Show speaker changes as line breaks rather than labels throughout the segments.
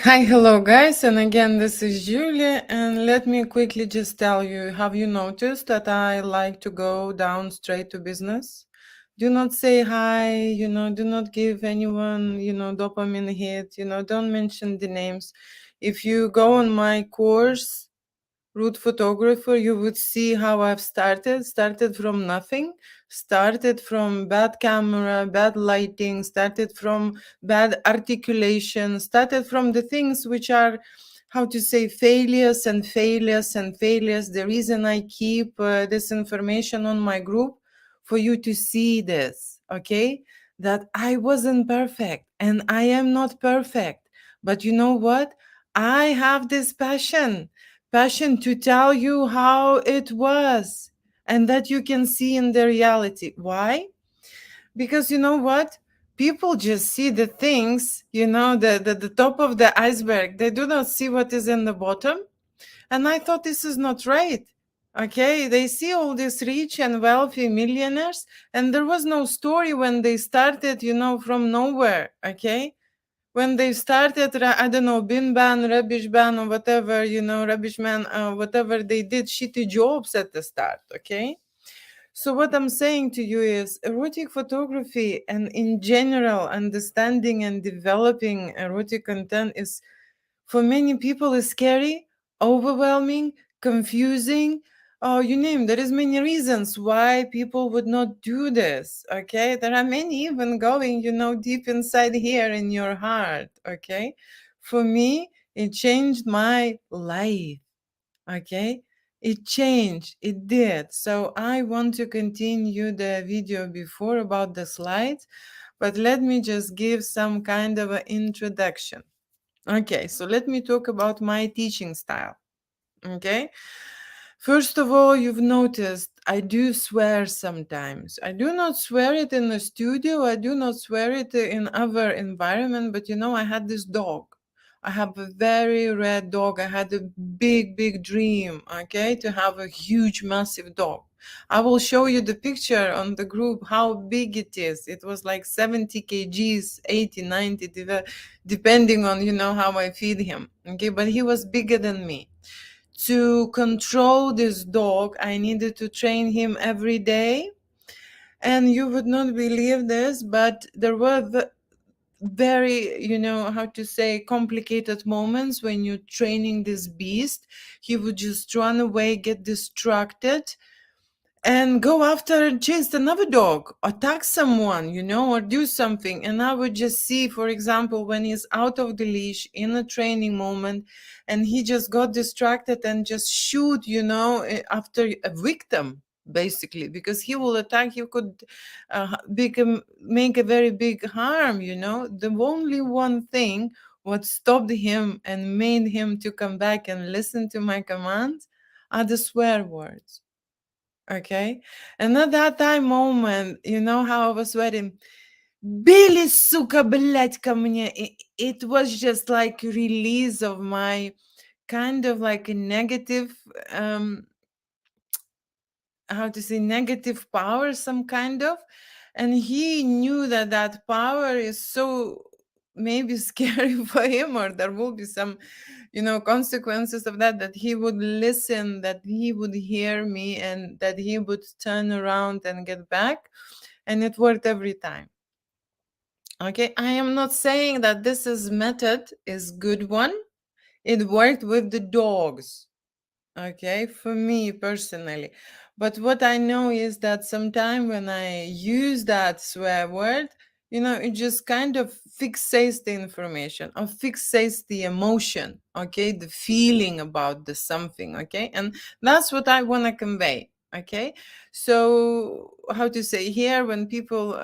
Hi, hello guys, and again this is Julia, and let me quickly just tell you, have you noticed that I like to go down straight to business? Do not say hi, do not give anyone, dopamine hit, don't mention the names. If you go on my course, Root Photographer, you would see how I've started from nothing, started from bad camera, bad lighting, started from bad articulation, started from the things which are, how to say, failures and failures and failures. The reason I keep this information on my group, for you to see this, okay, that I wasn't perfect and I am not perfect, but you know what, I have this passion to tell you how it was and that you can see in the reality. Why? Because you know what, people just see the things, the top of the iceberg. They do not see what is in the bottom. And I thought this is not right. Okay, they see all these rich and wealthy millionaires, and there was no story when they started, from nowhere. Okay, when they started, I don't know, bin ban, rubbish ban, or whatever, rubbish man, whatever they did, shitty jobs at the start, okay? So what I'm saying to you is erotic photography and in general understanding and developing erotic content is, for many people, is scary, overwhelming, confusing. Oh, you name, there is many reasons why people would not do this. Okay, there are many even going, deep inside here in your heart. Okay, for me, it changed my life. Okay, it changed, it did. So I want to continue the video before about the slides, but let me just give some kind of an introduction. Okay, so let me talk about my teaching style. Okay, first of all, you've noticed I do swear sometimes. I do not swear it in the studio, I do not swear it in other environment, but I had this dog. I have a very red dog. I had a big dream, okay, to have a huge, massive dog. I will show you the picture on the group how big it is. It was like 70 kgs, 80, 90, depending on, how I feed him. Okay, but he was bigger than me. To control this dog, I needed to train him every day. And you would not believe this, but there were very, how to say, complicated moments when you're training this beast. He would just run away, get distracted, and go after and chase another dog, attack someone, or do something. And I would just see, for example, when he's out of the leash in a training moment and he just got distracted and just shoot, after a victim, basically, because he will attack, he could make a very big harm. The only one thing what stopped him and made him to come back and listen to my commands are the swear words. Okay. And at that time moment, how I was sweating, Billy, сука, блядь, ко мне. It was just like release of my kind of like a negative, how to say, negative power, some kind of. And he knew that that power is so maybe scary for him, or there will be some, consequences of that, that he would listen, that he would hear me, and that he would turn around and get back. And it worked every time. Okay, I am not saying that this is method is good one. It worked with the dogs, okay, for me personally. But what I know is that sometime when I use that swear word, it just kind of fixates the information or fixates the emotion, okay, the feeling about the something, okay, and that's what I want to convey. Okay, so how to say, here when people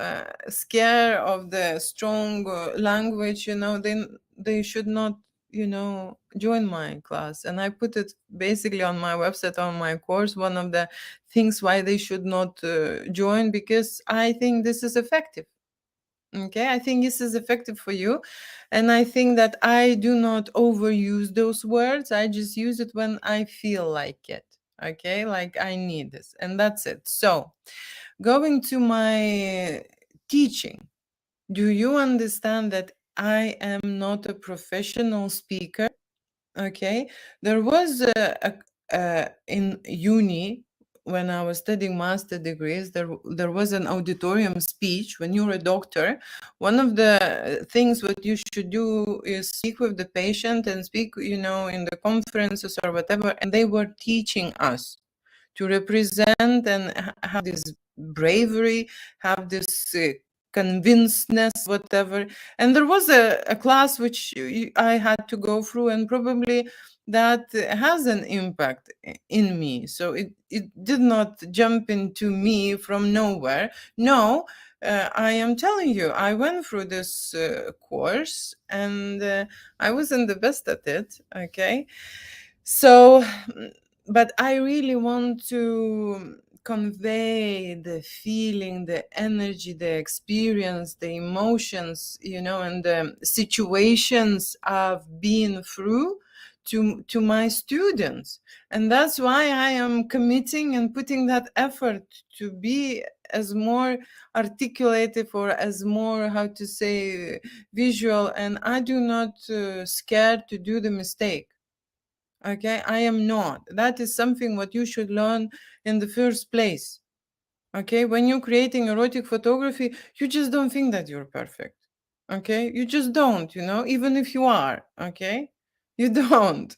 scare of the strong language, then they should not, join my class. And I put it basically on my website, on my course, one of the things why they should not join, because I think this is effective. Okay, I think this is effective for you. And I think that I do not overuse those words. I just use it when I feel like it. Okay, like I need this, and that's it. So going to my teaching, do you understand that I am not a professional speaker. Okay, there was in uni when I was studying master degrees, there was an auditorium speech. When you're a doctor, one of the things what you should do is speak with the patient and speak, in the conferences or whatever. And they were teaching us to represent and have this bravery, have this convincedness, whatever. And there was a class which I had to go through, and probably that has an impact in me. So it did not jump into me from nowhere. No, I am telling you, I went through this course, and I wasn't the best at it. Okay. So, but I really want to convey the feeling, the energy, the experience, the emotions, and the situations I've been through to my students. And that's why I am committing and putting that effort to be as more articulative, or as more, how to say, visual. And I do not scared to do the mistake. Okay, I am not. That is something what you should learn in the first place. Okay, when you're creating erotic photography, you just don't think that you're perfect. Okay, you just don't, even if you are. Okay, you don't.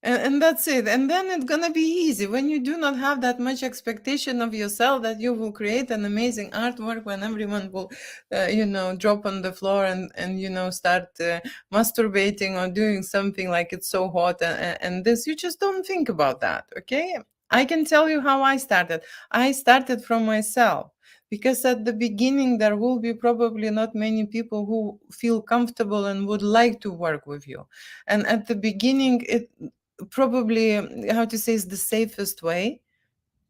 And that's it. And then it's gonna be easy when you do not have that much expectation of yourself that you will create an amazing artwork, when everyone will drop on the floor and start masturbating or doing something like it's so hot, and this, you just don't think about that. Okay, I can tell you how I started from myself, because at the beginning there will be probably not many people who feel comfortable and would like to work with you. And at the beginning, it probably, how to say, is the safest way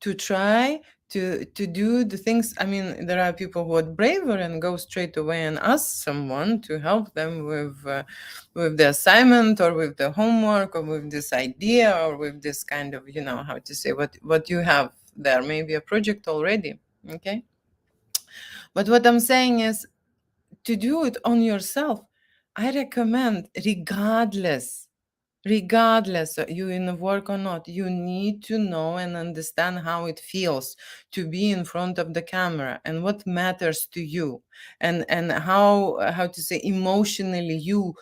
to try to do the things. I mean, there are people who are braver and go straight away and ask someone to help them with the assignment, or with the homework, or with this idea, or with this kind of, how to say, what you have there, maybe a project already. Okay, but what I'm saying is, to do it on yourself, I recommend, regardless of you in the work or not, you need to know and understand how it feels to be in front of the camera, and what matters to you, and how to say, emotionally you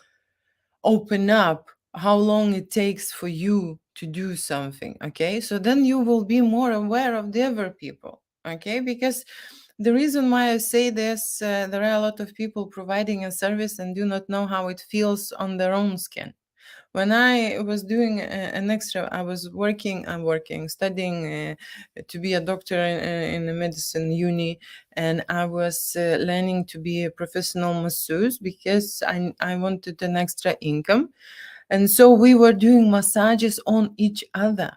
open up, how long it takes for you to do something. Okay, so then you will be more aware of the other people. Okay, because the reason why I say this, there are a lot of people providing a service and do not know how it feels on their own skin. When I was doing an extra, I was studying to be a doctor in a medicine uni, and I was learning to be a professional masseuse, because I wanted an extra income. And so we were doing massages on each other.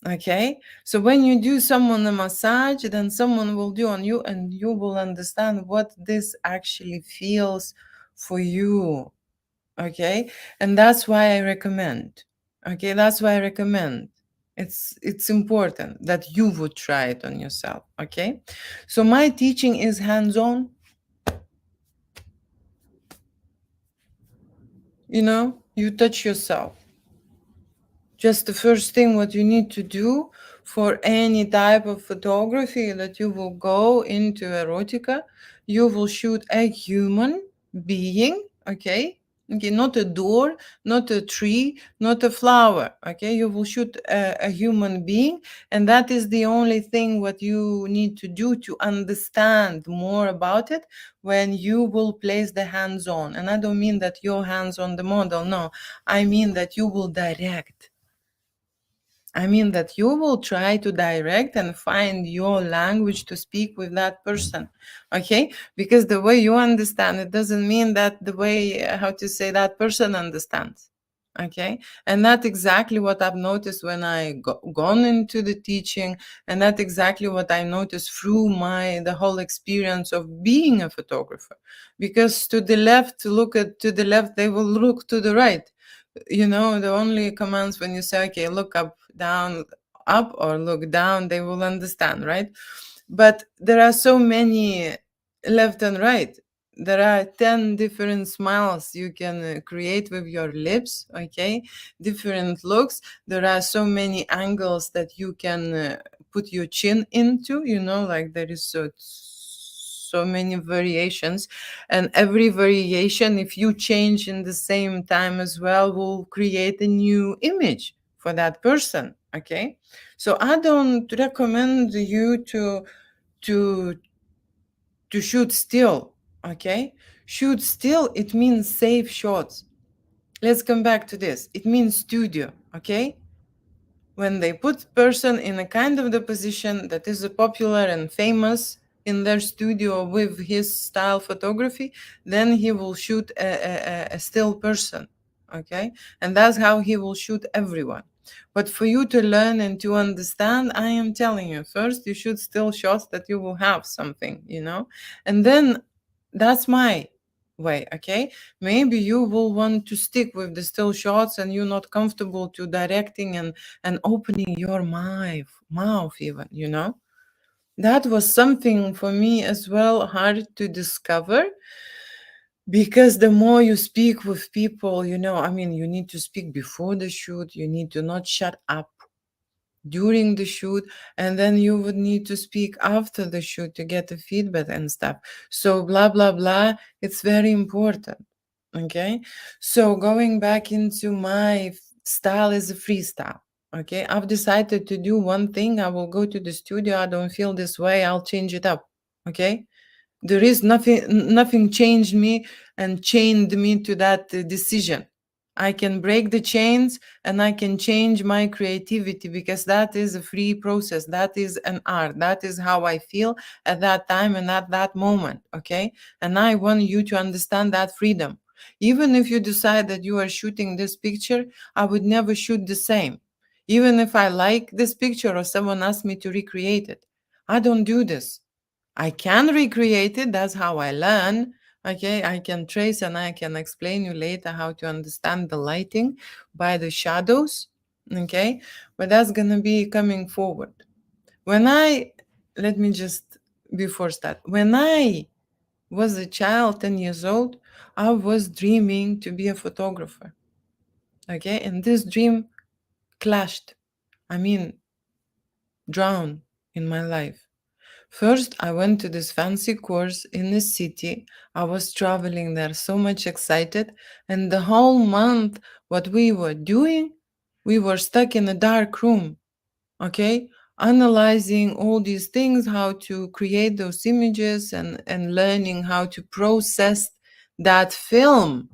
Okay, so when you do someone a massage, then someone will do on you, and you will understand what this actually feels for you. Okay, and that's why I recommend. Okay, that's why I recommend. It's important that you would try it on yourself. Okay, so my teaching is hands-on. You touch yourself. Just the first thing what you need to do for any type of photography that you will go into erotica, you will shoot a human being. Okay, not a door, not a tree, not a flower. Okay, you will shoot a human being, and that is the only thing what you need to do to understand more about it when you will place the hands on. And I don't mean that your hands on the model, no, I mean that you will direct. I mean that you will try to direct and find your language to speak with that person. Okay, because the way you understand it doesn't mean that the way, how to say, that person understands. Okay, and that's exactly what I've noticed when I gone into the teaching, and that's exactly what I noticed through the whole experience of being a photographer. Because to the left, to the left, they will look to the right. The only commands when you say, okay, look up, down, up, or look down, they will understand, right? But there are so many left and right. there are 10 different smiles you can create with your lips, okay? Different looks. There are so many angles that you can put your chin into, like there is so many variations, and every variation, if you change in the same time as well, will create a new image for that person, okay? So I don't recommend you to shoot still, okay? Shoot still, it means safe shots. Let's come back to this. It means studio, okay? When they put person in a kind of the position that is popular and famous in their studio with his style photography, then he will shoot a still person, okay? And that's how he will shoot everyone. But for you to learn and to understand, I am telling you, first you shoot still shots that you will have something, and then that's my way, okay? Maybe you will want to stick with the still shots and you're not comfortable to directing and opening your mouth even, that was something for me as well hard to discover, because the more you speak with people, you need to speak before the shoot, you need to not shut up during the shoot, and then you would need to speak after the shoot to get the feedback and stuff. So blah blah blah, it's very important, okay? So going back into my style is a freestyle, okay? I've decided to do one thing. I will go to the studio, I don't feel this way, I'll change it up, okay? There is nothing changed me and chained me to that decision. I can break the chains and I can change my creativity, because that is a free process, that is an art, that is how I feel at that time and at that moment, okay? And I want you to understand that freedom. Even if you decide that you are shooting this picture, I would never shoot the same. Even if I like this picture or someone asks me to recreate it, I don't do this. I can recreate it. That's how I learn. Okay, I can trace and I can explain you later how to understand the lighting by the shadows. Okay, but that's gonna be coming forward. Let me just, before start, when I was a child, 10 years old, I was dreaming to be a photographer. Okay, and this dream clashed, I mean, drowned in my life. First, I went to this fancy course in the city. I was traveling there, so much excited. And the whole month, what we were doing, we were stuck in a dark room, okay? Analyzing all these things, how to create those images and learning how to process that film.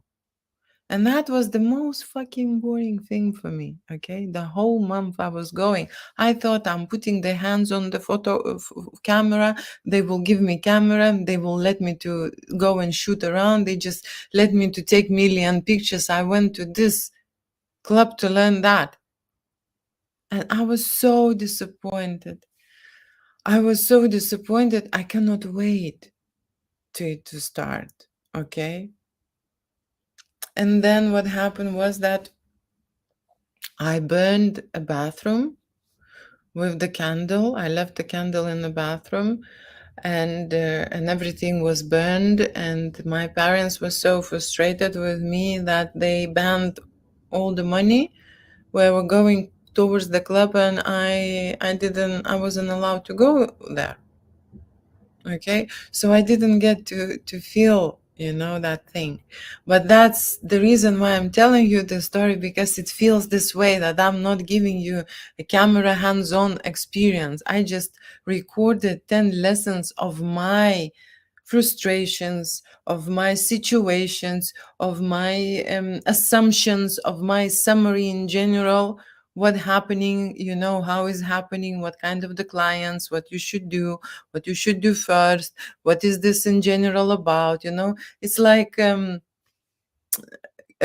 And that was the most fucking boring thing for me, okay? The whole month I was going. I thought I'm putting the hands on the camera. They will give me camera. They will let me to go and shoot around. They just let me to take million pictures. I went to this club to learn that. And I was so disappointed. I cannot wait to start, okay? And then what happened was that I burned a bathroom with the candle. I left the candle in the bathroom, and everything was burned. And my parents were so frustrated with me that they banned all the money. We were going towards the club, and I wasn't allowed to go there. Okay, so I didn't get to feel that thing. But that's the reason why I'm telling you the story, because it feels this way, that I'm not giving you a camera hands-on experience. I just recorded 10 lessons of my frustrations, of my situations, of my assumptions, of my summary in general, what happening, how is happening, what kind of the clients, what you should do, what you should do first, what is this in general about, it's like a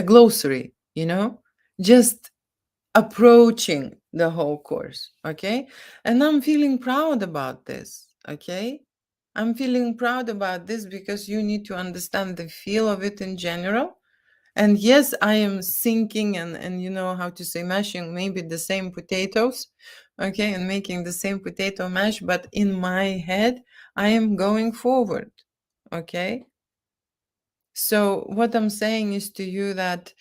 glossary, just approaching the whole course, okay? And I'm feeling proud about this, okay? I'm feeling proud about this because you need to understand the feel of it in general. And yes, I am sinking and how to say, mashing maybe the same potatoes, okay, and making the same potato mash, but in my head, I am going forward, okay? So what I'm saying is to you that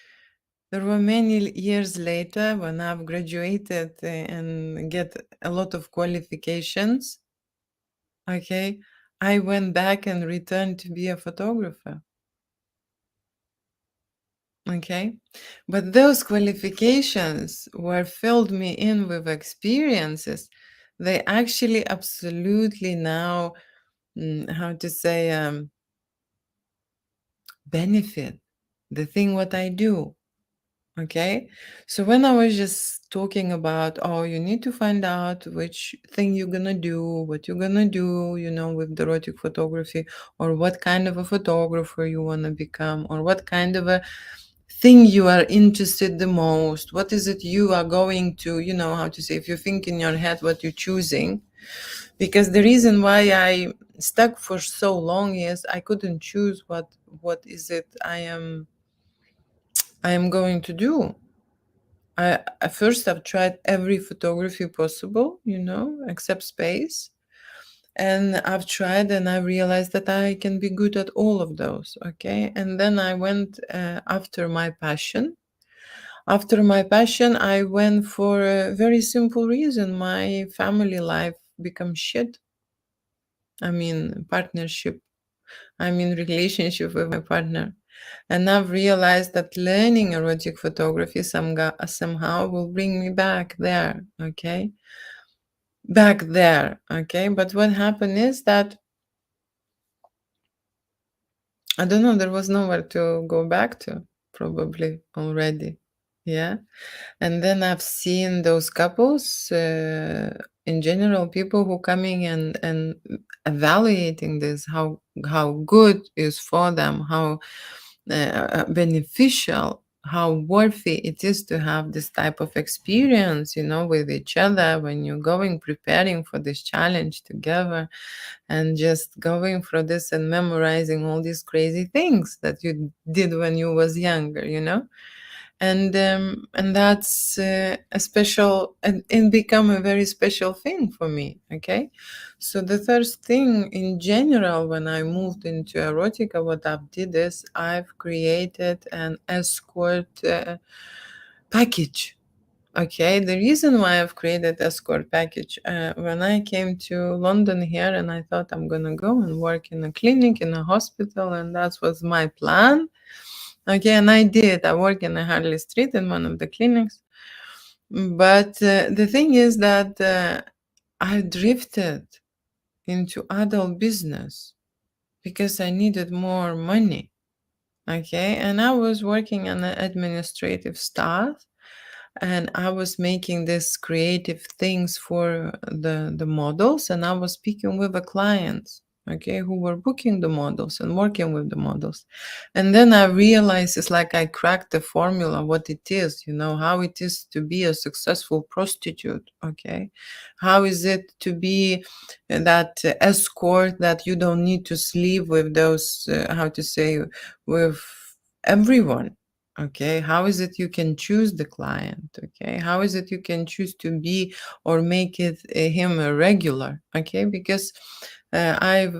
there were many years later when I've graduated and get a lot of qualifications, okay, I went back and returned to be a photographer, okay? But those qualifications were filled me in with experiences. They actually absolutely now, how to say, benefit the thing what I do. Okay. So when I was just talking about, oh, you need to find out which thing you're gonna do, what you're gonna do, with the erotic photography, or what kind of a photographer you wanna become, or what kind of a thing you are interested the most, what is it you are going to, how to say, if you think in your head what you're choosing. Because the reason why I stuck for so long is I couldn't choose what is it I am going to do. At first I've tried every photography possible, except space. And I've tried and I realized that I can be good at all of those. Okay. And then I went after my passion. After my passion, I went for a very simple reason. My family life become shit. I mean, partnership. I mean, relationship with my partner. And I've realized that learning erotic photography somehow will bring me back there, okay? Back there, okay? But what happened is that, I don't know, there was nowhere to go back to, probably already. Yeah. And then I've seen those couples, in general, people who coming and evaluating this, how good is for them, how beneficial, how worthy it is to have this type of experience, with each other when you're going preparing for this challenge together, and just going through this and memorizing all these crazy things that you did when you was younger. And that's a special and become a very special thing for me. Okay, so the first thing in general when I moved into erotica, what I've did is I've created an escort package. Okay, the reason why I've created escort package, when I came to London here, and I thought I'm gonna go and work in a clinic, in a hospital, and that was my plan. Okay, and I did. I work in a Harley Street in one of the clinics. But the thing is that I drifted into adult business because I needed more money. Okay, and I was working on an administrative staff, and I was making this creative things for the models, and I was speaking with the clients, okay, who were booking the models and working with the models. And then I realized it's like I cracked the formula, what it is, how it is to be a successful prostitute, okay? How is it to be that escort that you don't need to sleep with those, how to say, with everyone. Okay, how is it you can choose the client? Okay, how is it you can choose to be or make it him a regular? Okay, because I've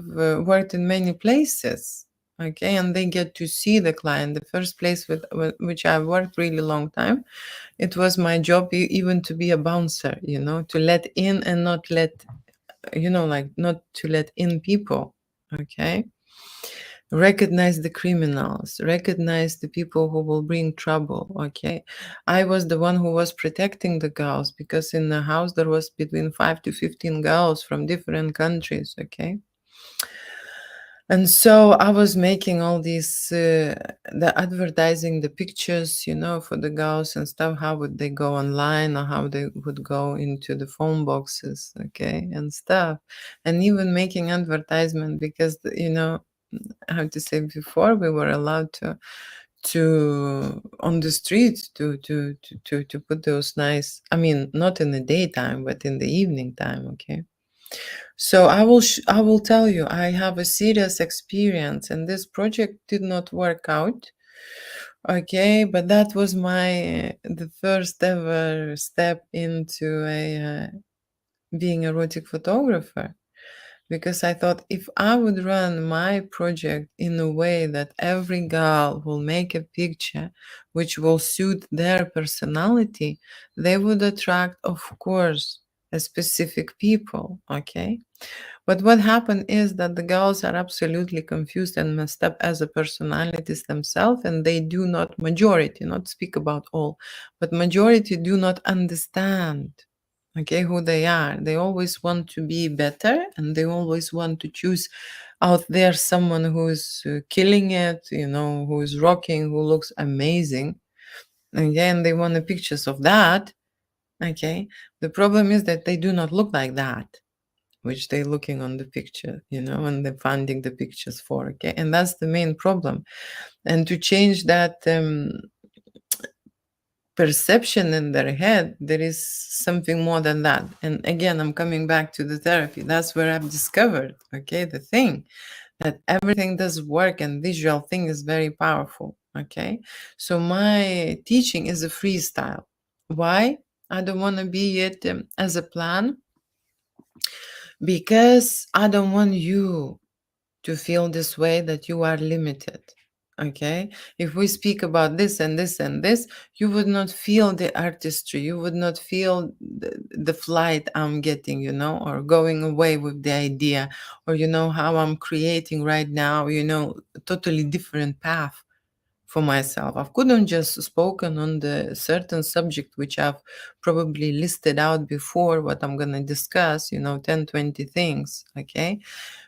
worked in many places. Okay, and they get to see the client. The first place with which I worked really long time, it was my job even to be a bouncer. To let in and not let, like not to let in people. Okay, recognize the criminals, recognize the people who will bring trouble. Okay, I was the one who was protecting the girls because in the house there was between 5 to 15 girls from different countries. Okay, and so I was making all these the advertising, the pictures, for the girls and stuff. How would they go online, or how they would go into the phone boxes, okay, and stuff. And even making advertisement because how to say, before we were allowed to on the streets to put those nice, I mean, not in the daytime but in the evening time. Okay, so I will tell you, I have a serious experience, and this project did not work out. Okay, but that was my the first ever step into a being erotic photographer. because I thought if I would run my project in a way that every girl will make a picture which will suit their personality, they would attract, of course, a specific people. Okay. But what happened is that the girls are absolutely confused and messed up as a personalities themselves, and they do not, majority, not speak about all, but majority do not understand, okay, who they are. They always want to be better, and they always want to choose out there someone who is killing it, who is rocking, who looks amazing. Again, they want the pictures of that. Okay. The problem is that they do not look like that, which they're looking on the picture, and they're finding the pictures for. Okay. And that's the main problem. And to change that perception in their head, there is something more than that. And again, I'm coming back to the therapy. That's where I've discovered, okay, the thing that everything does work, and visual thing is very powerful. Okay. So my teaching is a freestyle. Why? I don't want to be it as a plan, because I don't want you to feel this way, that you are limited. Okay. If we speak about this and this and this, you would not feel the artistry, you would not feel the flight I'm getting, or going away with the idea, or how I'm creating right now, a totally different path for myself. I couldn't just spoken on the certain subject which I've probably listed out before, what I'm going to discuss, 10, 20 things. Okay.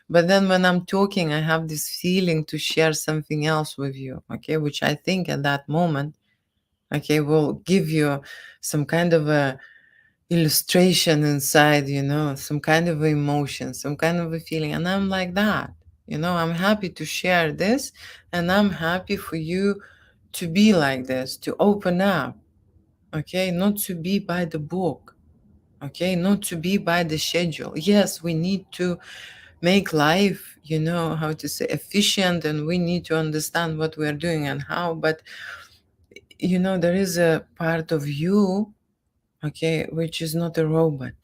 But then when I'm talking, I have this feeling to share something else with you, okay, which I think at that moment, okay, will give you some kind of a illustration inside, some kind of emotion, some kind of a feeling. And I'm like that, I'm happy to share this, and I'm happy for you to be like this, to open up, okay, not to be by the book, okay, not to be by the schedule. Yes, we need to make life, how to say, efficient, and we need to understand what we are doing and how. But there is a part of you, okay, which is not a robot.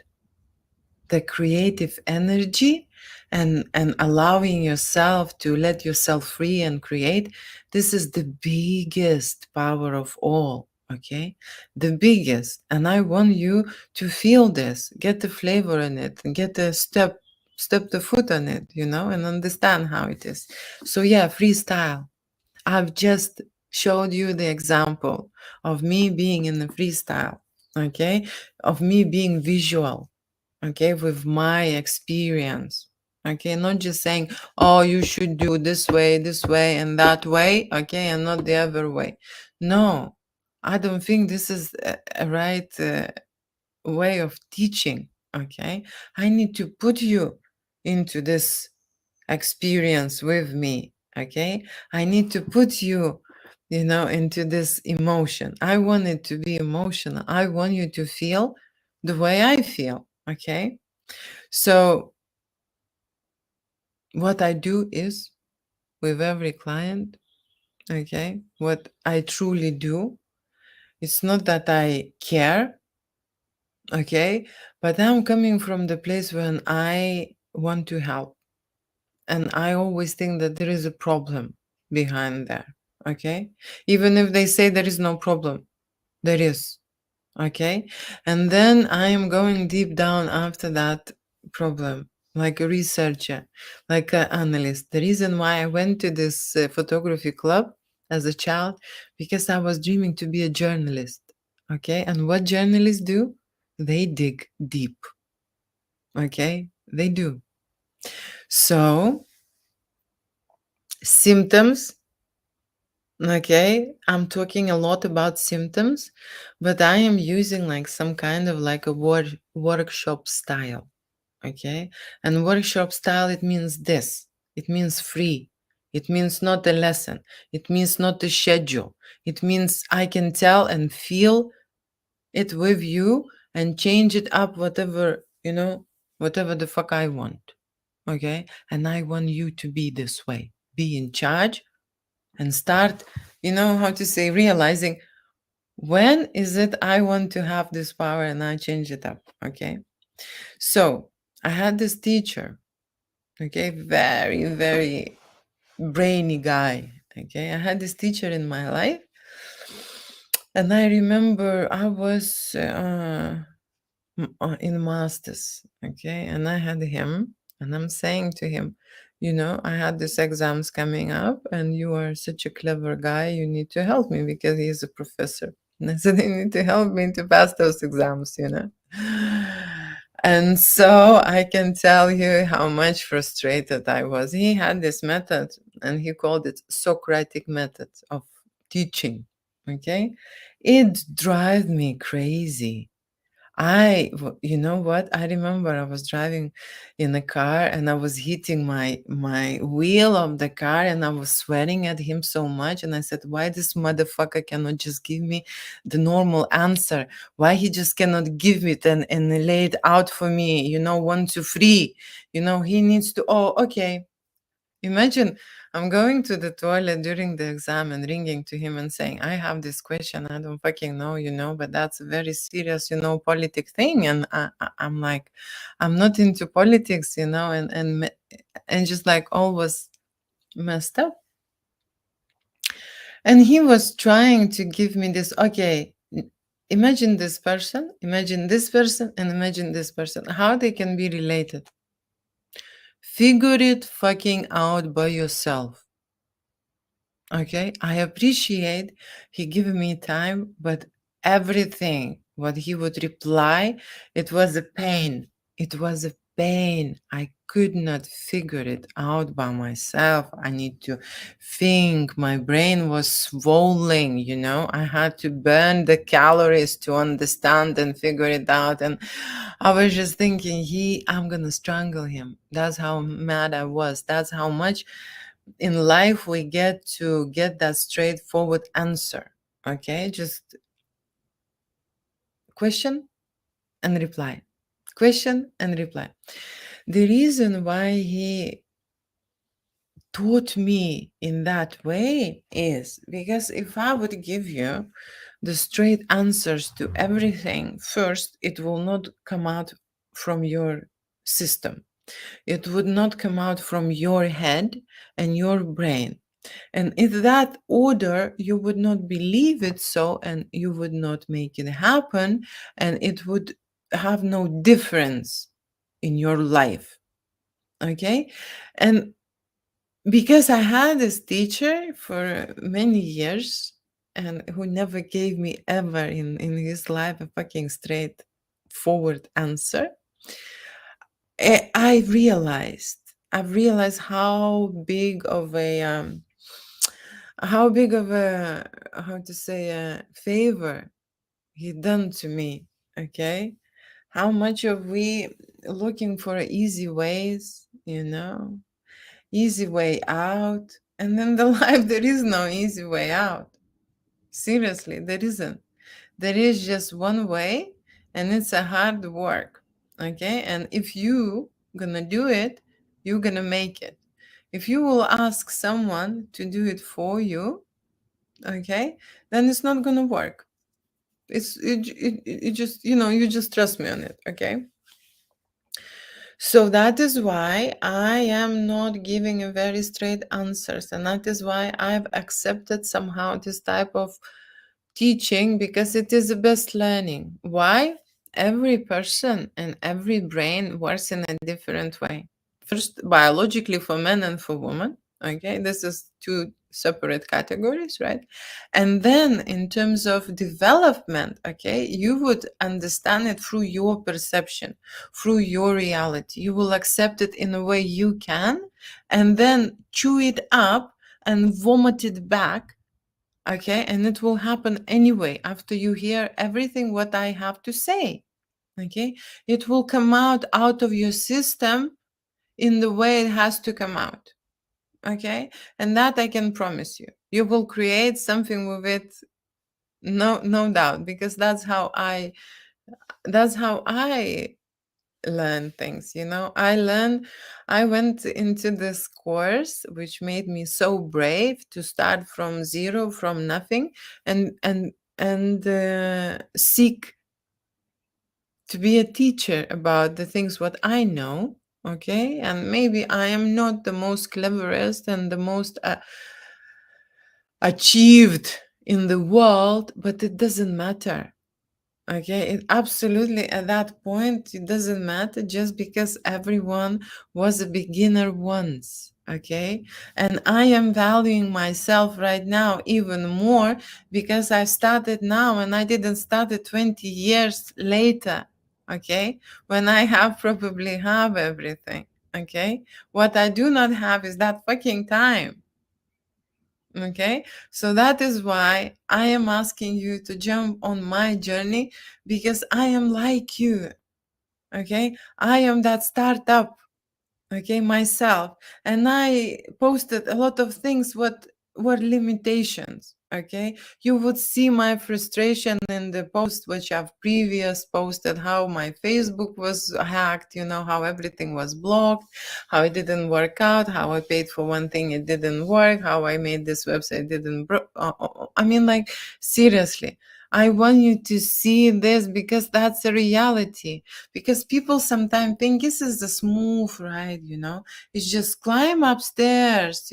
The creative energy, and allowing yourself to let yourself free and create, this is the biggest power of all. Okay, the biggest. And I want you to feel this, get the flavor in it, and get a step the foot on it, and understand how it is. So yeah, freestyle. I've just showed you the example of me being in the freestyle, okay, of me being visual, okay, with my experience, okay, not just saying, oh, you should do this way and that way, okay, and not the other way. No, I don't think this is a right way of teaching. Okay, I need to put you into this experience with me. Okay, I need to put you, into this emotion. I want it to be emotional. I want you to feel the way I feel. Okay, so what I do is, with every client, okay, what I truly do, it's not that I care, okay, but I'm coming from the place when I want to help. And I always think that there is a problem behind there, okay? Even if they say there is no problem, there is, okay? And then I am going deep down after that problem, like a researcher, like an analyst. The reason why I went to this photography club as a child, because I was dreaming to be a journalist, okay? And what journalists do? They dig deep, okay? They do. So, symptoms. Okay, I'm talking a lot about symptoms, but I am using like some kind of like a workshop style. Okay, and workshop style, it means this. It means free. It means not a lesson. It means not a schedule. It means I can tell and feel it with you and change it up whatever, whatever the fuck I want. Okay, and I want you to be this way. Be in charge and start, how to say, realizing when is it I want to have this power, and I change it up. Okay, so I had this teacher, Okay, very, very brainy guy. Okay, I had this teacher in my life, and I remember I was in masters. Okay, and I had him, and I'm saying to him, you know, I had these exams coming up, and you are such a clever guy. You need to help me because he's a professor. And I said, you need to help me to pass those exams, you know. And so I can tell you how much frustrated I was. He had this method, and he called it Socratic method of teaching. Okay, it drives me crazy. You know what? I remember I was driving in a car and I was hitting my wheel of the car and I was swearing at him so much. And I said, why this motherfucker cannot just give me the normal answer? Why he just cannot give it and lay it out for me? You know, 1, 2, 3. You know, he needs to, oh, okay. Imagine I'm going to the toilet during the exam and ringing to him and saying, I have this question. I don't fucking know, you know, but that's a very serious, you know, politic thing. And I'm like, I'm not into politics, you know, and just like all was messed up. And he was trying to give me this, okay, imagine this person, imagine this person, and imagine this person, how they can be related. Figure it fucking out by yourself. Okay, I appreciate he gave me time, but everything what he would reply, it was a pain. It was a pain. I could not figure it out by myself. I need to think. My brain was swollen, you know. I had to burn the calories to understand and figure it out. And I was just thinking, I'm gonna strangle him. That's how mad I was. That's how much in life we get to get that straightforward answer. Okay, just question and reply, question and reply. The reason why he taught me in that way is because if I would give you the straight answers to everything first, it will not come out from your system. It would not come out from your head and your brain. And in that order, you would not believe it so, and you would not make it happen, and it would have no difference in your life. Okay. And because I had this teacher for many years and who never gave me ever in his life a fucking straightforward answer, I've realized how big of a how to say a favor he done to me. Okay, how much of we looking for easy ways, you know, easy way out, and then the life there is no easy way out. Seriously, there isn't. There is just one way, and it's a hard work. Okay, and if you gonna do it, you're gonna make it. If you will ask someone to do it for you, okay, then it's not gonna work. It just, you know, you just trust me on it. Okay, so that is why I am not giving a very straight answers, and that is why I've accepted somehow this type of teaching, because it is the best learning. Why? Every person and every brain works in a different way. First, biologically for men and for women. Okay, this is two separate categories, right? And then in terms of development, okay, you would understand it through your perception, through your reality. You will accept it in a way you can, and then chew it up and vomit it back. Okay, and it will happen anyway after you hear everything what I have to say. Okay, it will come out of your system in the way it has to come out. Okay, and that I can promise you, you will create something with it, no doubt, because that's how I learn things, you know. I went into this course which made me so brave to start from zero, from nothing, and seek to be a teacher about the things what I know. Okay, and maybe I am not the most cleverest and the most achieved in the world, but it doesn't matter. Okay, it absolutely at that point it doesn't matter, just because everyone was a beginner once. Okay, and I am valuing myself right now even more because I started now and I didn't start it 20 years later. Okay, when I have probably have everything. Okay, what I do not have is that fucking time. Okay, so that is why I am asking you to jump on my journey, because I am like you. Okay, I am that startup, okay, myself, and I posted a lot of things what were limitations. Okay, you would see my frustration in the post which I've previous posted, how my Facebook was hacked, how everything was blocked, how it didn't work out, how I paid for one thing, it didn't work, how I made this website didn't I mean, like, seriously, I want you to see this because that's a reality. Because people sometimes think this is the smooth ride, it's just climb upstairs,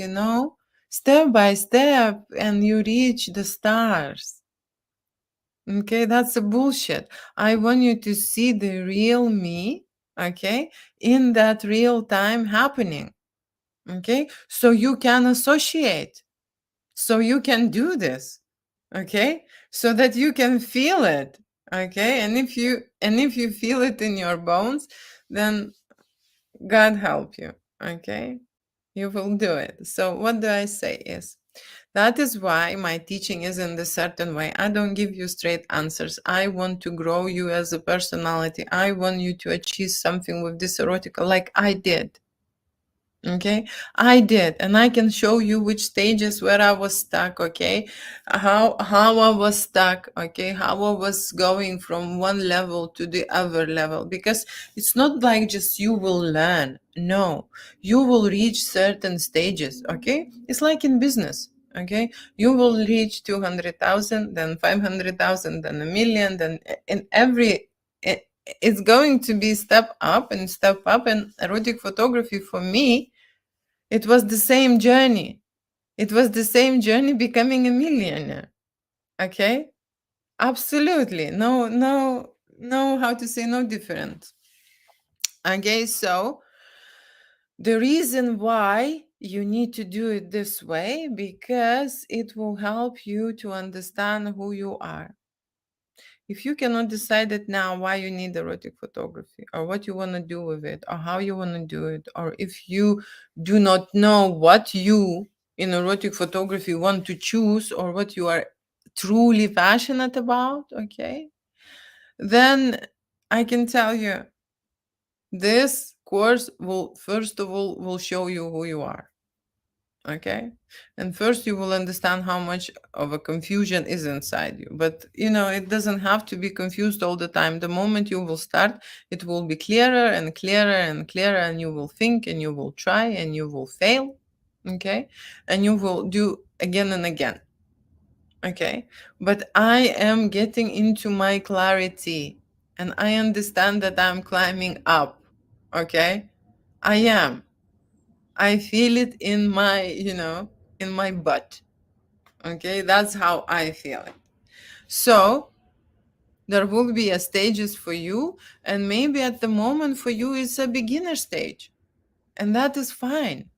step by step, and you reach the stars. Okay, that's a bullshit. I want you to see the real me, okay, in that real time happening. Okay, so you can associate, so you can do this, okay, so that you can feel it. Okay, and if you feel it in your bones, then God help you. Okay, you will do it. So what do I say is, that is why my teaching is in a certain way. I don't give you straight answers. I want to grow you as a personality. I want you to achieve something with this erotica like I did. Okay, I did, and I can show you which stages where I was stuck. Okay, how I was stuck. Okay, how I was going from one level to the other level, because it's not like just you will learn. No, you will reach certain stages. Okay, it's like in business. Okay, you will reach 200,000, then 500,000, then a million, then in every. It's going to be step up and step up, and erotic photography for me, it was the same journey. It was the same journey becoming a millionaire. Okay? Absolutely. No, how to say, no different. Okay, so the reason why you need to do it this way, because it will help you to understand who you are. If you cannot decide it now why you need erotic photography, or what you want to do with it, or how you want to do it, or if you do not know what you in erotic photography want to choose, or what you are truly passionate about, okay, then I can tell you, this course will first of all will show you who you are. Okay, and first you will understand how much of a confusion is inside you, but it doesn't have to be confused all the time. The moment you will start, it will be clearer and clearer and clearer, and you will think and you will try and you will fail. Okay, and you will do again and again. Okay, but I am getting into my clarity, and I understand that I'm climbing up. Okay, I am. I feel it in my, in my butt. Okay, that's how I feel it. So there will be a stages for you, and maybe at the moment for you it's a beginner stage, and that is fine.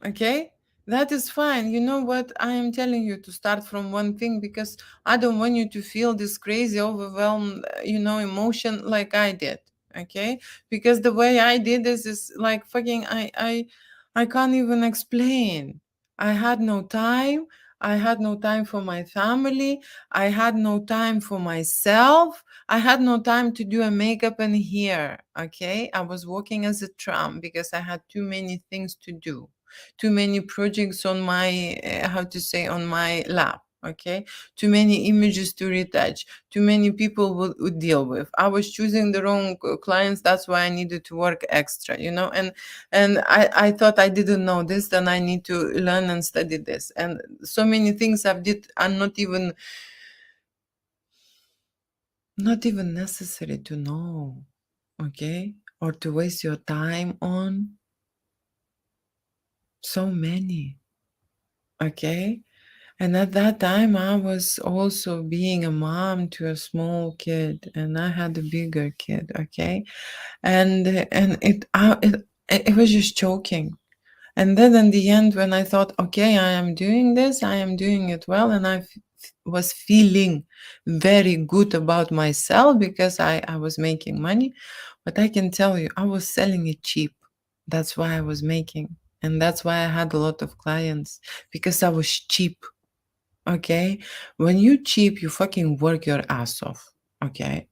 Okay, that is fine. You know what, I am telling you to start from one thing, because I don't want you to feel this crazy overwhelmed emotion like I did. Okay, because the way I did this is like fucking, I can't even explain. I had no time. I had no time for my family. I had no time for myself. I had no time to do a makeup and hair. Okay, I was working as a tramp because I had too many things to do, too many projects on my how to say, on my lap. Okay, too many images to retouch, too many people would deal with. I was choosing the wrong clients, that's why I needed to work extra, and I thought I didn't know this, then I need to learn and study this, and so many things I've did are not even necessary to know. Okay, or to waste your time on? So many. Okay. And at that time, I was also being a mom to a small kid, and I had a bigger kid. Okay, and it was just choking. And then in the end, when I thought, okay, I am doing this, I am doing it well, and was feeling very good about myself because I was making money. But I can tell you, I was selling it cheap. That's why I was making. And that's why I had a lot of clients because I was cheap. Okay. When you cheap, you fucking work your ass off. Okay.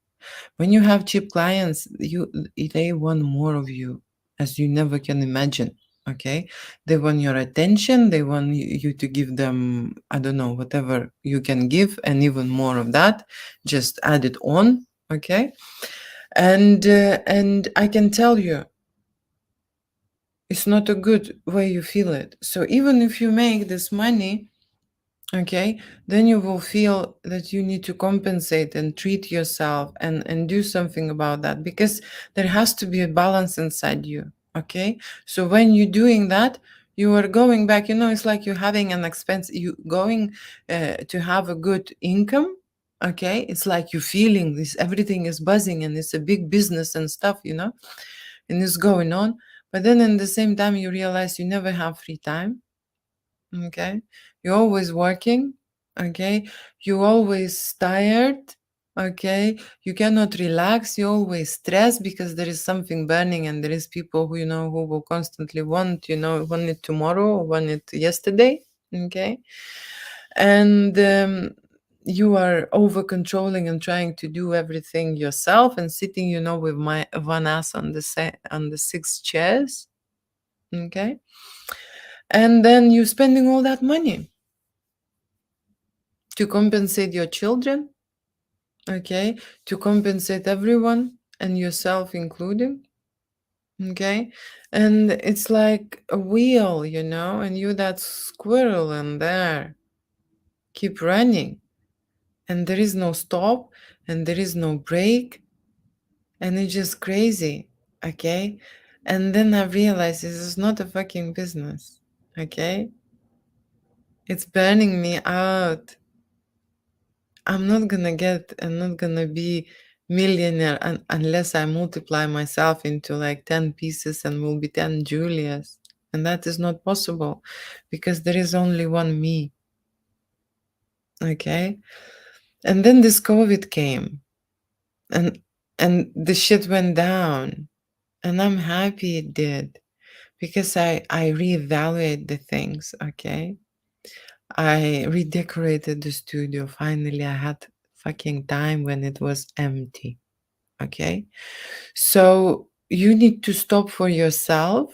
When you have cheap clients, they want more of you as you never can imagine. Okay. They want your attention. They want you to give them, I don't know, whatever you can give, and even more of that. Just add it on. Okay. And I can tell you, it's not a good way you feel it. So even if you make this money, okay, then you will feel that you need to compensate and treat yourself and do something about that, because there has to be a balance inside you. Okay, so when you're doing that, you are going back, it's like you're having an expense, you going to have a good income. Okay, it's like you feeling this, everything is buzzing and it's a big business and stuff, and it's going on. But then in the same time you realize you never have free time. Okay, you're always working. Okay, you're always tired. Okay, you cannot relax, you always stress because there is something burning, and there is people who will constantly want it tomorrow or want it yesterday. Okay, and you are over controlling and trying to do everything yourself, and sitting with my one ass on the six chairs. Okay, and then you're spending all that money to compensate your children, okay, to compensate everyone and yourself including, okay, and it's like a wheel, and you that squirrel in there keep running, and there is no stop, and there is no break, and it's just crazy. Okay, and then I realized this is not a fucking business. Okay, it's burning me out. I'm not gonna be millionaire unless I multiply myself into like 10 pieces and will be 10 Julias. And that is not possible because there is only one me. Okay. And then this COVID came, and the shit went down. And I'm happy it did because I reevaluate the things. Okay. I redecorated the studio. Finally, I had fucking time when it was empty. Okay, so you need to stop for yourself.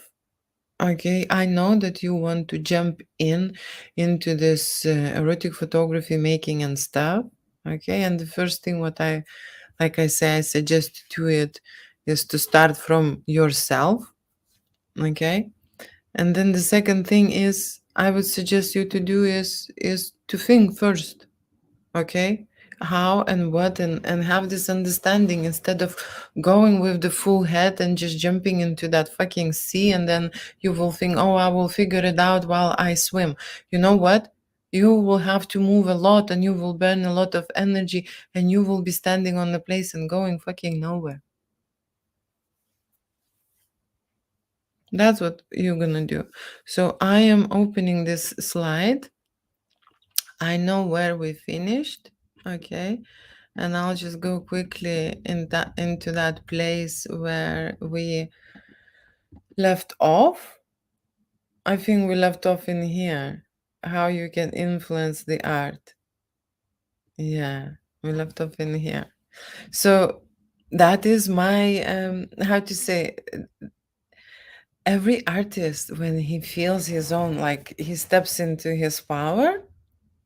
Okay, I know that you want to jump into this erotic photography making and stuff. Okay, and the first thing what I say, I suggest to it is to start from yourself. Okay, and then the second thing is I would suggest you to do is to think first. Okay, how and what, and have this understanding instead of going with the full head and just jumping into that fucking sea, and then you will think, oh, I will figure it out while I swim. You know what, you will have to move a lot, and you will burn a lot of energy, and you will be standing on the place and going fucking nowhere. That's what you're gonna do. So I am opening this slide. I know where we finished. Okay, and I'll just go quickly into that place where we left off. I think we left off in here. How you can influence the art. Yeah, we left off in here. So that is my how to say, every artist when he feels his own, like he steps into his power,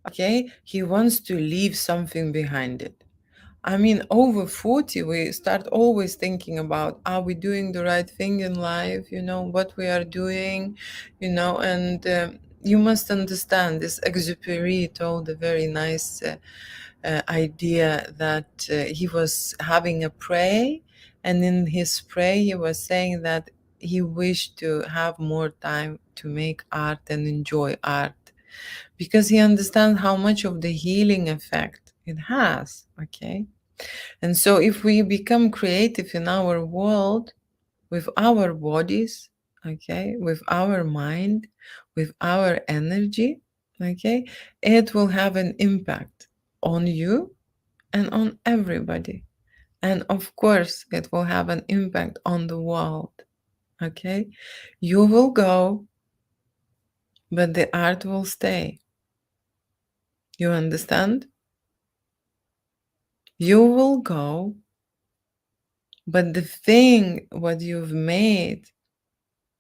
okay, he wants to leave something behind it. I mean, over 40, we start always thinking about, are we doing the right thing in life? What we are doing, and you must understand this. Exupery told a very nice idea that he was having a pray, and in his pray he was saying that he wished to have more time to make art and enjoy art, because he understands how much of the healing effect it has. Okay, and so if we become creative in our world, with our bodies, okay, with our mind, with our energy, okay, it will have an impact on you and on everybody. And of course, it will have an impact on the world, okay? You will go, but the art will stay. You understand? You will go, but the thing what you've made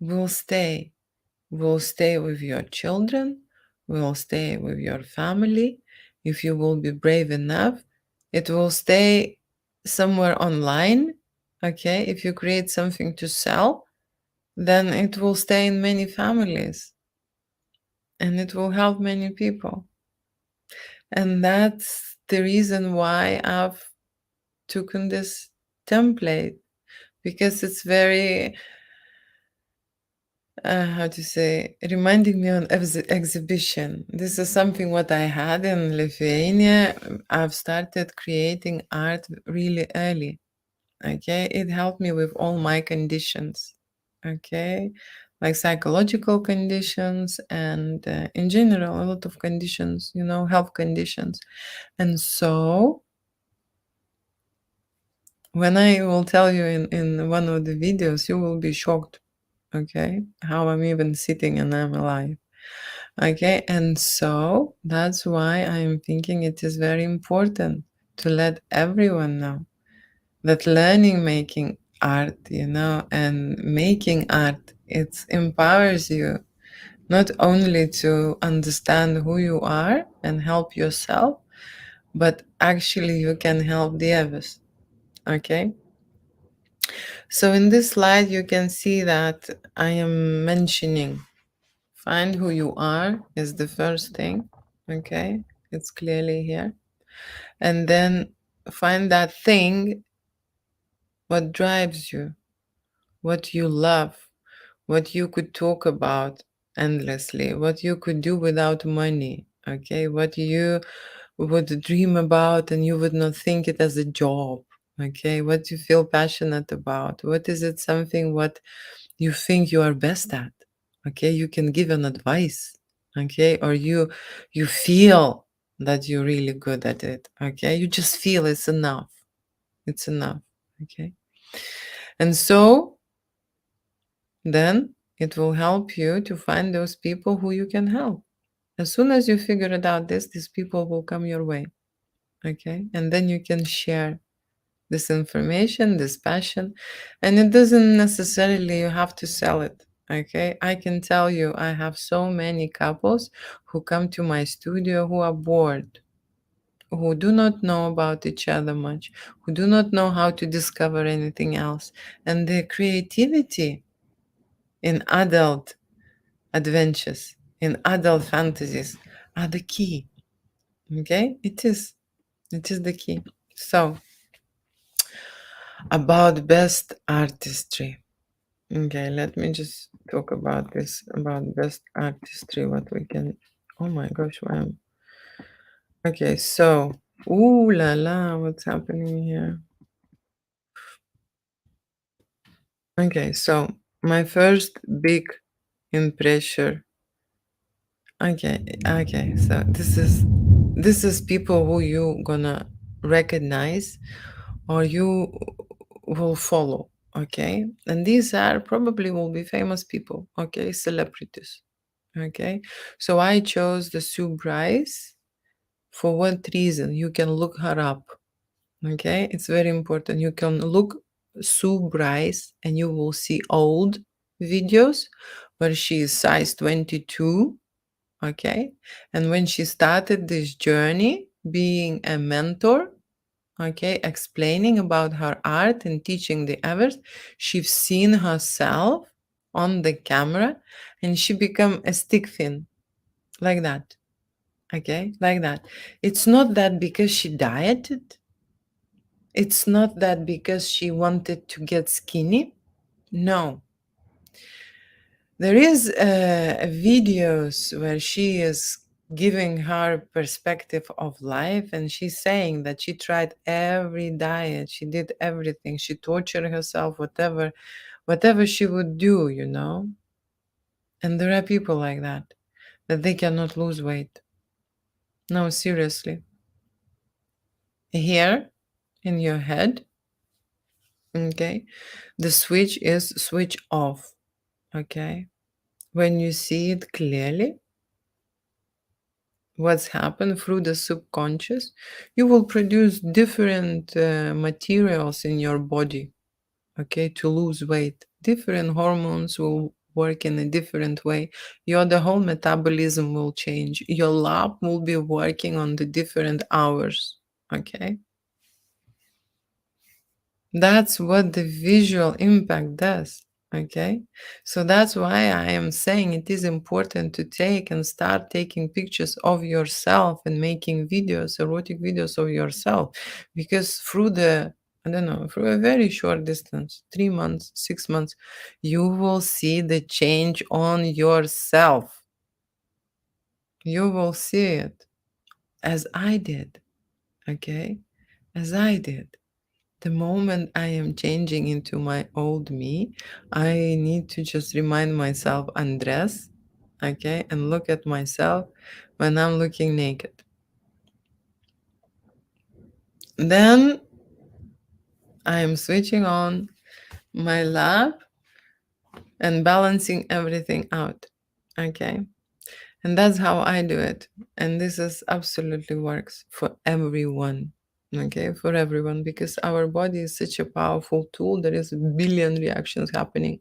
will stay. Will stay with your children, will stay with your family. If you will be brave enough, it will stay somewhere online. Okay, if you create something to sell, then it will stay in many families and it will help many people. And that's the reason why I've taken this template, because it's very how to say, reminding me on exhibition. This is something what I had in Lithuania. I've started creating art really early. Okay, it helped me with all my conditions. Okay, like psychological conditions and in general a lot of conditions, health conditions. And so when I will tell you in one of the videos, you will be shocked. Okay, how I'm even sitting and I'm alive. Okay, and so that's why I'm thinking it is very important to let everyone know that learning making art, and making art, it empowers you not only to understand who you are and help yourself, but actually you can help the others. Okay, so in this slide you can see that I am mentioning find who you are is the first thing. Okay, it's clearly here. And then find that thing, what drives you, what you love, what you could talk about endlessly, what you could do without money. Okay, what you would dream about and you would not think it as a job. Okay, what you feel passionate about, what is it, something what you think you are best at. Okay, you can give an advice. Okay, or you feel that you're really good at it. Okay, you just feel it's enough. It's enough. Okay, and so then it will help you to find those people who you can help. As soon as you figure it out, these people will come your way. Okay, and then you can share this information, this passion, and it doesn't necessarily you have to sell it. Okay, I can tell you, I have so many couples who come to my studio who are bored, who do not know about each other much, who do not know how to discover anything else, and their creativity in adult adventures, in adult fantasies, are the key. Okay, it is the key. So about best artistry. Okay, let me just talk about this, about best artistry, what we can. Oh my gosh, why am. Okay, so, ooh la la, what's happening here? Okay, so my first big impression. Okay, so this is people who you gonna recognize or you will follow. Okay, and these are probably will be famous people. Okay, celebrities. Okay, so I chose the Sue Bryce. For what reason? You can look her up. Okay, it's very important. You can look Sue Bryce and you will see old videos where she is size 22. Okay, and when she started this journey being a mentor, okay, explaining about her art and teaching the others, she's seen herself on the camera and she become a stick thin like that. Okay, like that. It's not that because she dieted, it's not that because she wanted to get skinny. No, there is videos where she is giving her perspective of life, and she's saying that she tried every diet, she did everything, she tortured herself, whatever she would do, you know. And there are people like that they cannot lose weight. No, seriously. Here in your head, okay, the switch is switch off. Okay, when you see it clearly, what's happened through the subconscious, you will produce different materials in your body, okay, to lose weight. Different hormones will work in a different way. The whole metabolism will change. Your lab will be working on the different hours, okay. That's what the visual impact does. Okay. So that's why I am saying it is important to take and start taking pictures of yourself and making videos, erotic videos of yourself. Because through I don't know, through a very short distance, 3 months, 6 months, you will see the change on yourself. You will see it as I did. Okay. As I did. The moment I am changing into my old me, I need to just remind myself, undress, okay, and look at myself when I'm looking naked. Then I am switching on my lab and balancing everything out, okay. And that's how I do it. And this is absolutely works for everyone. Okay, for everyone, because our body is such a powerful tool. There is a billion reactions happening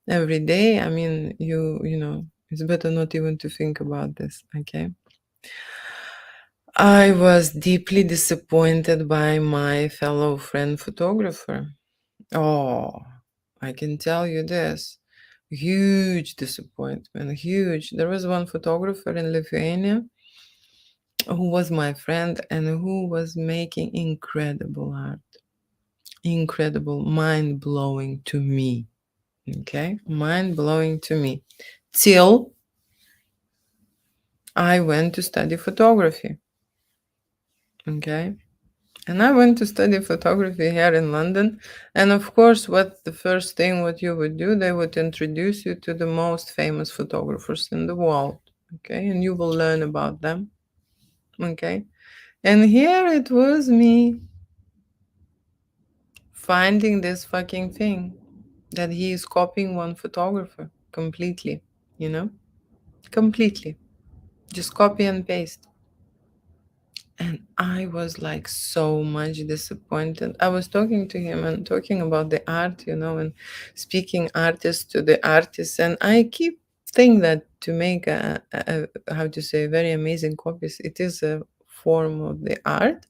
every day. I mean, you know, it's better not even to think about this. Okay. I was deeply disappointed by my fellow friend photographer. Oh, I can tell you this. Huge disappointment, huge. There was one photographer in Lithuania who was my friend and who was making incredible art. Incredible, mind blowing to me. Okay, mind blowing to me. Till I went to study photography. Okay. And I went to study photography here in London. And of course, what the first thing what you would do, they would introduce you to the most famous photographers in the world. Okay. And you will learn about them. Okay. And here it was me finding this fucking thing that he is copying one photographer completely, you know? Completely. Just copy and paste. And I was like so much disappointed. I was talking to him and talking about the art, you know, and speaking artist to the artist. And I keep think that to make how to say, very amazing copies, it is a form of the art.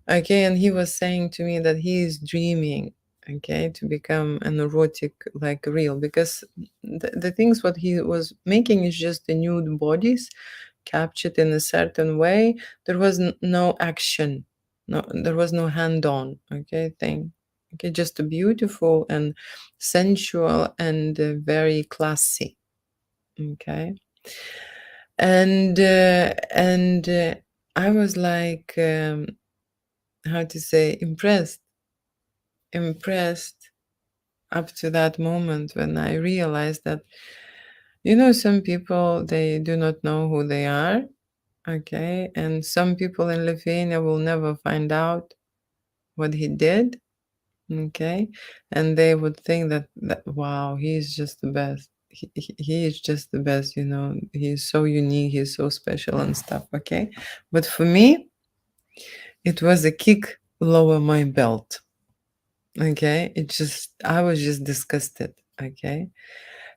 Okay. And he was saying to me that he is dreaming, okay, to become an erotic, like real, because the things what he was making is just the nude bodies captured in a certain way. There was no action, no, there was no hand-on, okay, thing. Okay, just a beautiful and sensual and very classy. Okay, and I was like, how to say, impressed up to that moment when I realized that, you know, some people, they do not know who they are. Okay, and some people in Lithuania will never find out what he did. Okay, and they would think that wow, he's just the best. He is just the best, you know. He's so unique, he's so special and stuff. Okay, but for me, it was a kick lower my belt. Okay, I was just disgusted. Okay,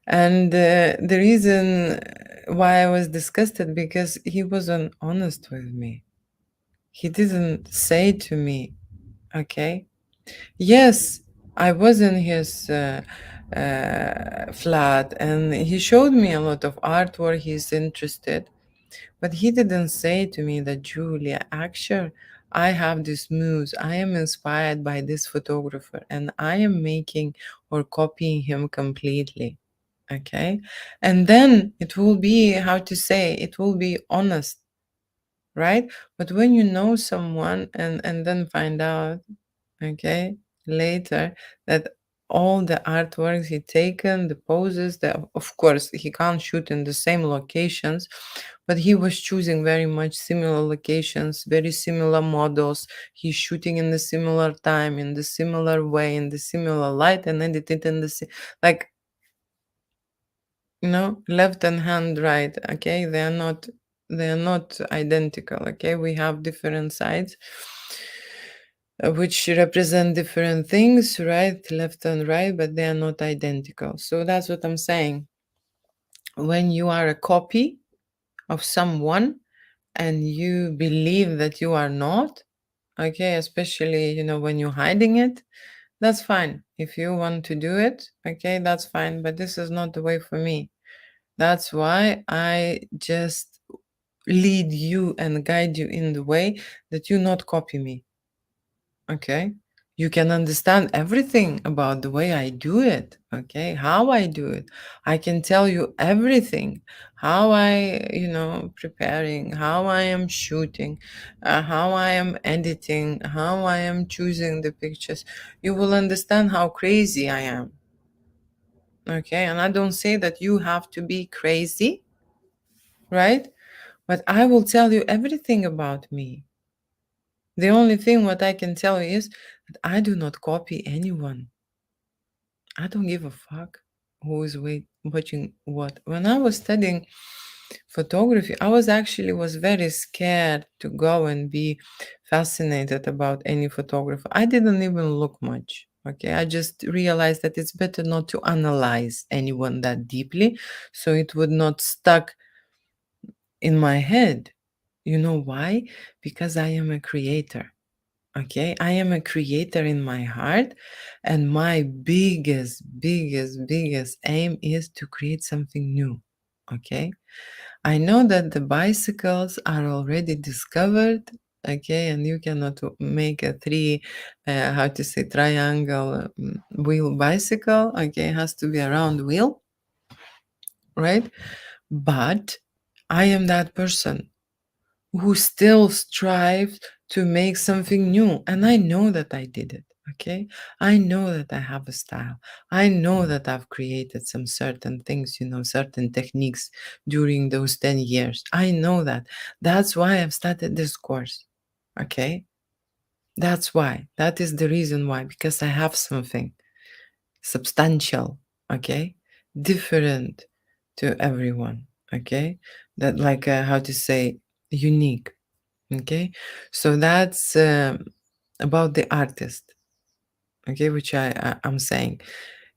and the reason why I was disgusted, because he wasn't honest with me. He didn't say to me, okay, yes, I was in his flat and he showed me a lot of art where he's interested. But he didn't say to me that, Julia, actually, I have this muse. I am inspired by this photographer and I am making or copying him completely. Okay. And then it will be, how to say, it will be honest, right? But when you know someone and then find out, okay, later, that all the artworks he taken, the poses, that of course he can't shoot in the same locations, but he was choosing very much similar locations, very similar models. He's shooting in the similar time, in the similar way, in the similar light, and edited in the like, left and hand, right? Okay, they are not identical. Okay, we have different sides, which represent different things, right, left and right, but they are not identical. So that's what I'm saying. When you are a copy of someone and you believe that you are not, okay, especially, when you're hiding it, that's fine. If you want to do it, okay, that's fine, but this is not the way for me. That's why I just lead you and guide you in the way that you not copy me. Okay. You can understand everything about the way I do it. Okay. How I do it. I can tell you everything. How I, preparing, how I am shooting, how I am editing, how I am choosing the pictures. You will understand how crazy I am. Okay. And I don't say that you have to be crazy, right? But I will tell you everything about me. The only thing what I can tell you is that I do not copy anyone. I don't give a fuck who is watching what. When I was studying photography, I was very scared to go and be fascinated about any photographer. I didn't even look much. Okay, I just realized that it's better not to analyze anyone that deeply, so it would not stuck in my head. You know why? Because I am a creator. Okay, I am a creator in my heart, and my biggest aim is to create something new. Okay, I know that the bicycles are already discovered. Okay, and you cannot make a how to say, triangle wheel bicycle. Okay, it has to be a round wheel, right? But I am that person who still strives to make something new. And I know that I did it. Okay. I know that I have a style. I know that I've created some certain things, certain techniques during those 10 years. I know that. That's why I've started this course. Okay. That's why. That is the reason why, because I have something substantial. Okay. Different to everyone. Okay. That, like, how to say, unique. Okay, so that's about the artist. Okay, which I'm saying,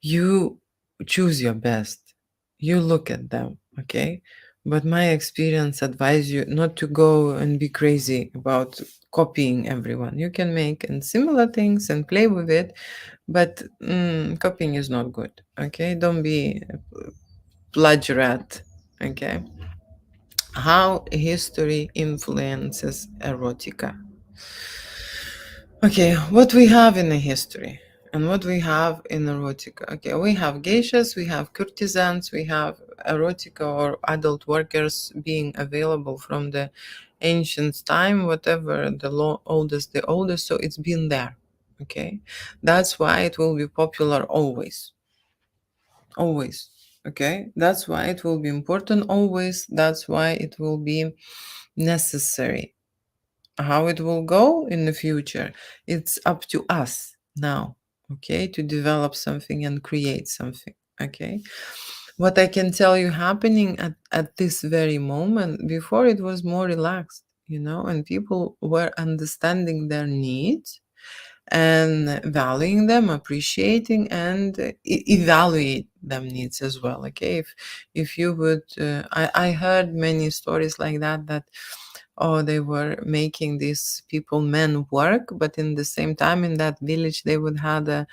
you choose your best, you look at them. Okay, but my experience advise you not to go and be crazy about copying everyone. You can make and similar things and play with it, but copying is not good. Okay, don't be plagiarized. Okay, how history influences erotica. Okay, what we have in the history and what we have in erotica. Okay, we have geishas, we have courtesans, we have erotica or adult workers being available from the ancient time, whatever oldest, the oldest. So it's been there. Okay, that's why it will be popular always, always. Okay, that's why it will be important always. That's why it will be necessary. How it will go in the future, it's up to us now, okay, to develop something and create something. Okay, what I can tell you happening at this very moment, before it was more relaxed, and people were understanding their needs and valuing them, appreciating, and evaluate them needs as well. Okay, if you would I heard many stories like that oh, they were making these people men work, but in the same time in that village they would have a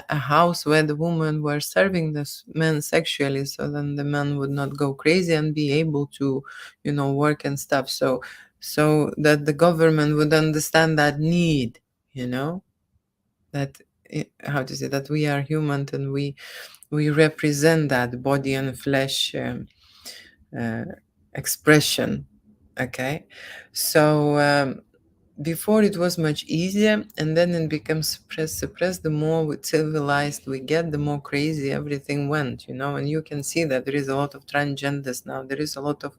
house where the women were serving the men sexually, so then the men would not go crazy and be able to, work and stuff. So that the government would understand that need, that how to say, that we are human and we represent that body and flesh uh, expression. Okay, so before it was much easier, and then it becomes suppressed. The more civilized we get, the more crazy everything went, and you can see that there is a lot of transgenders now. There is a lot of,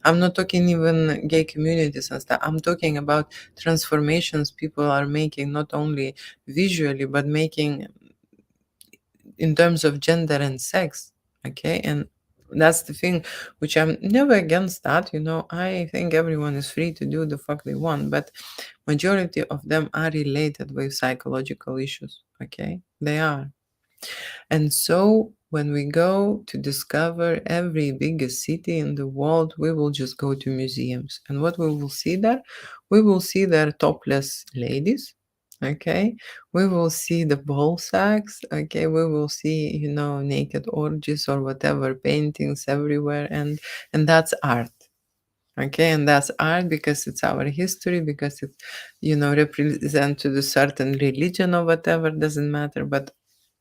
I'm not talking even gay communities and stuff, I'm talking about transformations people are making, not only visually but making in terms of gender and sex. Okay, and that's the thing which I'm never against that. I think everyone is free to do the fuck they want, but majority of them are related with psychological issues. Okay, they are. And so when we go to discover every biggest city in the world, we will just go to museums. And what we will see there? We will see their topless ladies. Okay, we will see the ball sacks. Okay, we will see, naked orgies or whatever, paintings everywhere, and that's art. Okay, and that's art because it's our history, because it, represent to the certain religion or whatever, doesn't matter. But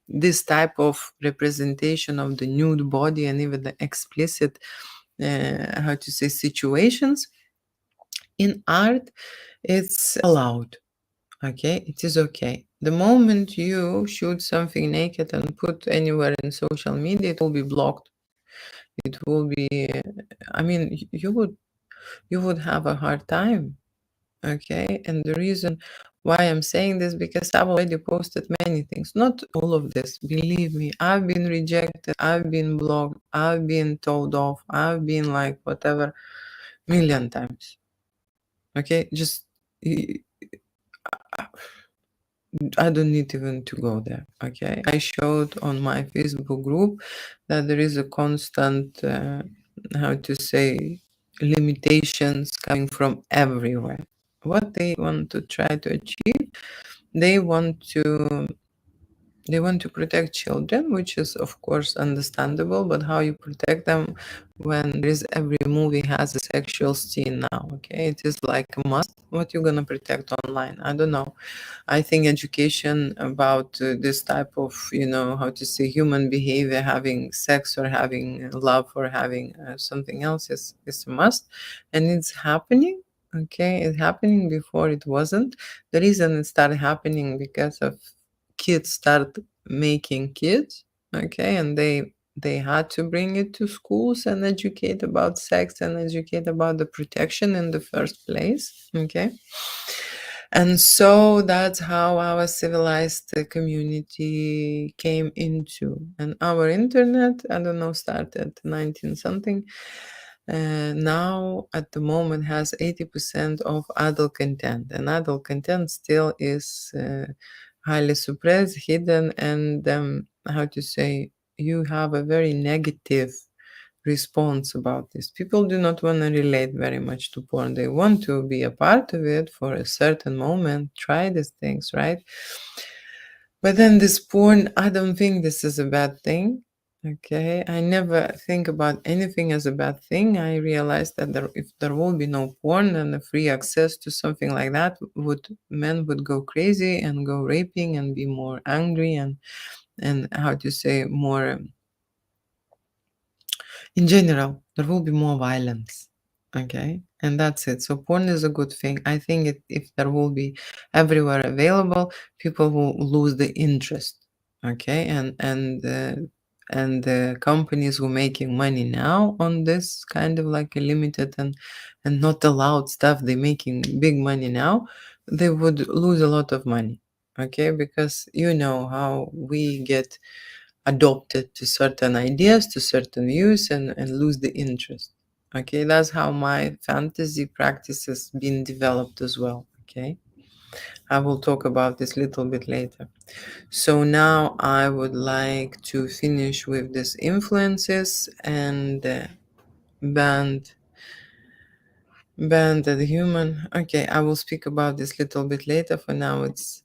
this type of representation of the nude body and even the explicit how to say, situations in art, it's allowed. Okay, it is okay. The moment you shoot something naked and put anywhere in social media, it will be blocked. It will be, I mean, you would have a hard time. Okay, and the reason why I'm saying this, because I've already posted many things, not all of this, believe me. I've been rejected, I've been blocked, I've been told off, I've been like whatever million times. Okay, just I don't need even to go there. Okay, I showed on my Facebook group that there is a constant how to say, limitations coming from everywhere. What they want to try to achieve, they want to protect children, which is of course understandable. But how you protect them when there is, every movie has a sexual scene now? Okay, it is like a must. What you're gonna protect online? I don't know. I think education about this type of, how to say, human behavior, having sex or having love or having something else is a must. And it's happening. Okay, it's happening. Before it wasn't. The reason it started happening because of kids start making kids. Okay, and they had to bring it to schools and educate about sex and educate about the protection in the first place. Okay, and so that's how our civilized community came into. And our internet, I don't know, started 19 something. Now at the moment has 80% of adult content, and adult content still is highly suppressed, hidden, and how to say, you have a very negative response about this. People do not want to relate very much to porn. They want to be a part of it for a certain moment, try these things, right? But then this porn, I don't think this is a bad thing. Okay, I never think about anything as a bad thing. I realized that if there will be no porn and a free access to something like that, men would go crazy and go raping and be more angry and how to say, more in general, there will be more violence. Okay, and that's it. So porn is a good thing. I think if there will be everywhere available, people will lose the interest. Okay, and the companies who making money now on this kind of like a limited and not allowed stuff, they making big money now. They would lose a lot of money. Okay, because you know how we get adopted to certain ideas, to certain views, and lose the interest. Okay, that's how my fantasy practice has been developed as well. Okay, I will talk about this little bit later. So now I would like to finish with these influences and band Banded human. Okay, I will speak about this a little bit later. For now, it's